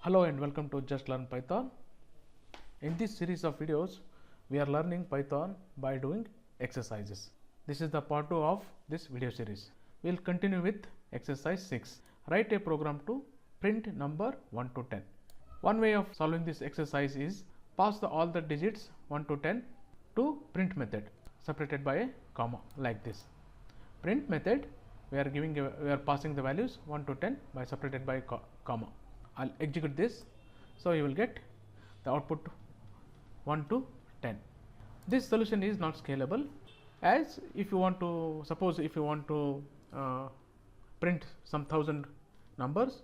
Hello and welcome to Just Learn Python. In this series of videos, we are learning Python by doing exercises. This is the part 2 of this video series. We will continue with exercise 6. Write a program to print number 1 to 10. One way of solving this exercise is pass all the digits 1 to 10 to print method separated by a comma like this. Print method, we are passing the values 1 to 10 by separated by comma. I'll execute this, so you will get the output 1 to 10. This solution is not scalable, as if you want to print some 1000 numbers,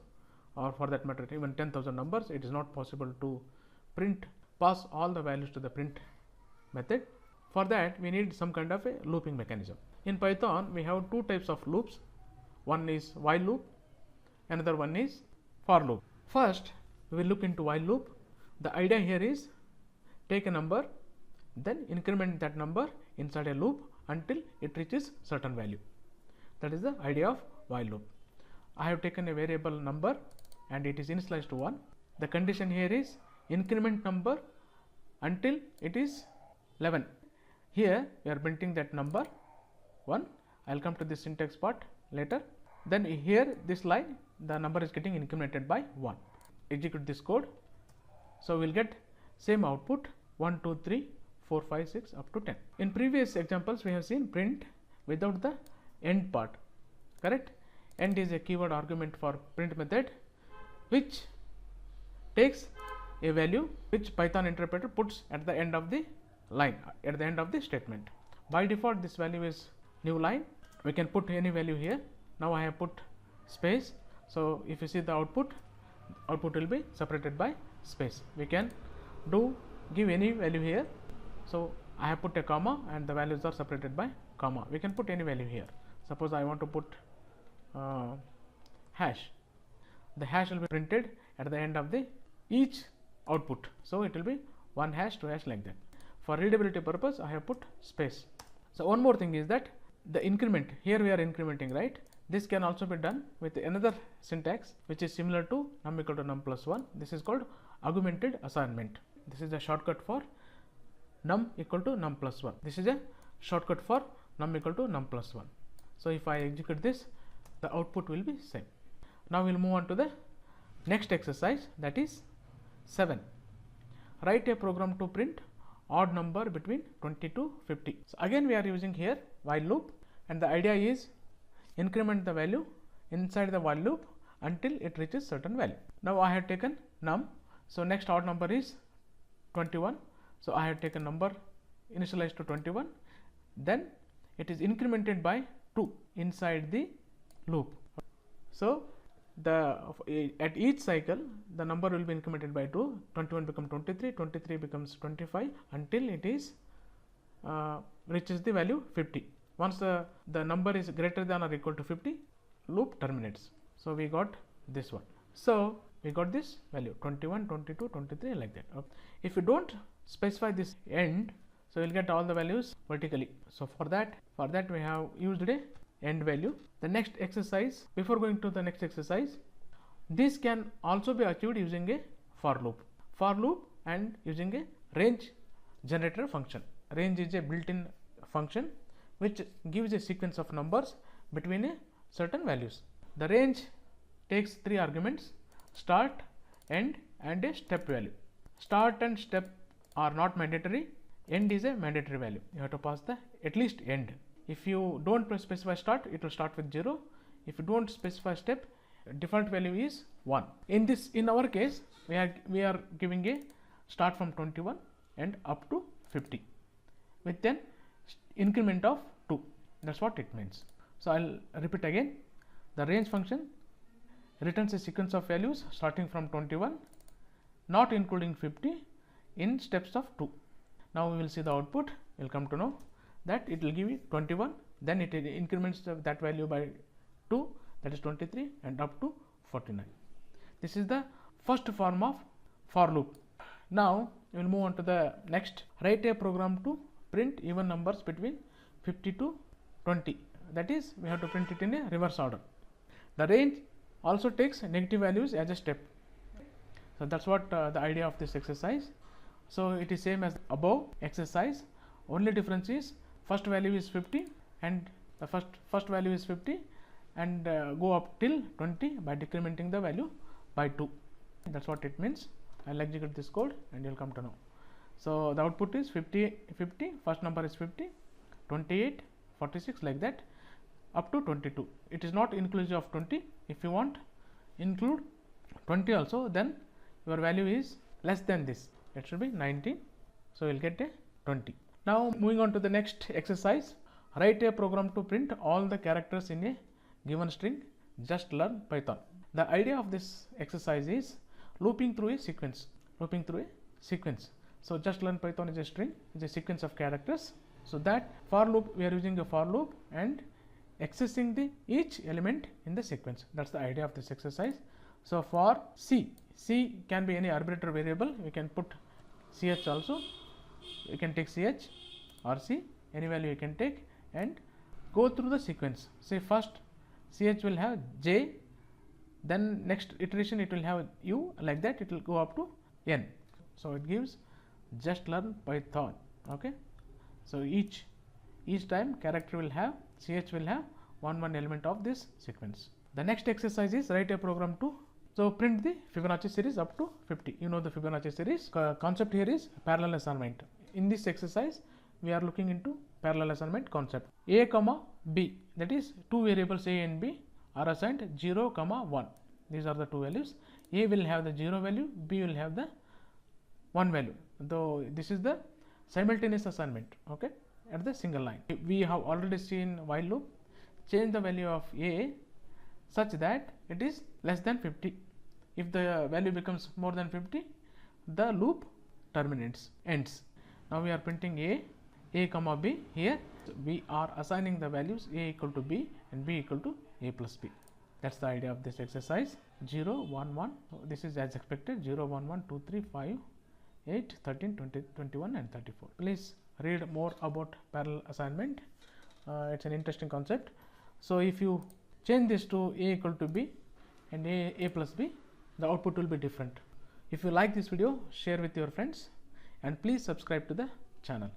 or for that matter even 10,000 numbers, it is not possible to pass all the values to the print method. For that we need some kind of a looping mechanism. In Python we have two types of loops. One is while loop, another one is for loop. First we will look into while loop. The idea here is take a number, then increment that number inside a loop until it reaches certain value. That is the idea of while loop. I have taken a variable number and it is initialized to 1. The condition here is increment number until it is 11. Here we are printing that number 1. I will come to this syntax part later. Then here this line, the number is getting incremented by 1. Execute this code. So we will get same output 1, 2, 3, 4, 5, 6 up to 10. In previous examples we have seen print without the end part, correct? End is a keyword argument for print method, which takes a value which Python interpreter puts at the end of the line, at the end of the statement. By default this value is new line. We can put any value here. Now I have put space, so if you see the output will be separated by space. We can give any value here. So I have put a comma and the values are separated by comma. We can put any value here. Suppose I want to put hash. The hash will be printed at the end of the each output. So it will be 1 hash, 2 hash, like that. For readability purpose I have put space. So one more thing is that the increment, here we are incrementing, right? This can also be done with another syntax which is similar to num equal to num plus 1. This is called augmented assignment. This is a shortcut for num equal to num plus 1. This is a shortcut for num equal to num plus 1. So if I execute this, the output will be same. Now we will move on to the next exercise, that is 7. Write a program to print odd number between 20 to 50. So again we are using here while loop, and the idea is increment the value inside the while loop until it reaches certain value. Now I have taken num, so next odd number is 21. So I have taken number initialized to 21, then it is incremented by 2 inside the loop. So at each cycle the number will be incremented by 2. 21 becomes 23, 23 becomes 25 until it is reaches the value 50. Once the number is greater than or equal to 50, loop terminates. So we got this one. So we got this value 21, 22, 23, like that. Okay. If you don't specify this end, so you will get all the values vertically. So for that we have used a end value. The next exercise, before going to the next exercise, this can also be achieved using a for loop and using a range generator function. Range is a built-in function which gives a sequence of numbers between a certain values. The range takes 3 arguments: start, end, and a step value. Start and step are not mandatory. End is a mandatory value. You have to pass at least end. If you don't specify start, it will start with 0. If you don't specify step, default value is 1. In our case, we are giving a start from 21 and up to 50 with an increment of 2. That's what it means. So I'll repeat again. The range function returns a sequence of values starting from 21, not including 50, in steps of 2. Now we will see the output. We will come to know that it will give you 21, then it increments that value by 2, that is 23, and up to 49. This is the first form of for loop. Now we will move on to the next. Write a program to print even numbers between 50 to 20. That is, we have to print it in a reverse order. The range also takes negative values as a step. So that's what the idea of this exercise. So it is same as above exercise, only difference is first value is 50 and the first value is 50 and go up till 20 by decrementing the value by 2. That's what it means. I'll execute this code and you'll come to know. So the output is 50, first number is 50, 28, 46 like that up to 22. It is not inclusive of 20. If you want include 20 also, then your value is less than this. It should be 19. So you'll get a 20. Now moving on to the next exercise. Write a program to print all the characters in a given string. Just learn Python. The idea of this exercise is looping through a sequence. So just learn Python is a string, is a sequence of characters. So that for loop, we are using a for loop and accessing the each element in the sequence. That's the idea of this exercise. So for C can be any arbitrary variable. We can put ch also. You can take ch or c, any value you can take and go through the sequence. Say first ch will have j, then next iteration it will have u, like that it will go up to n. So it gives just learn Python. Okay. So each time character will have, ch will have one element of this sequence. The next exercise is write a program to print the Fibonacci series up to 50. You know the Fibonacci series. Concept here is parallel assignment. In this exercise, we are looking into parallel assignment concept. A comma b, that is two variables a and b are assigned 0, 1. These are the two values. A will have the 0 value, b will have the 1 value. Though this is the simultaneous assignment, okay, at the single line. We have already seen while loop. Change the value of a such that it is less than 50. If the value becomes more than 50, the loop terminates, ends. Now we are printing a comma b. Here we are assigning the values a equal to b and b equal to a plus b. That's the idea of this exercise. 0, 1, 1. This is as expected. 0, 1, 1, 2, 3, 5, 8, 13, 20, 21 and 34. Please read more about parallel assignment. It's an interesting concept. So if you change this to a equal to b and a plus b, the output will be different. If you like this video, share with your friends and please subscribe to the channel.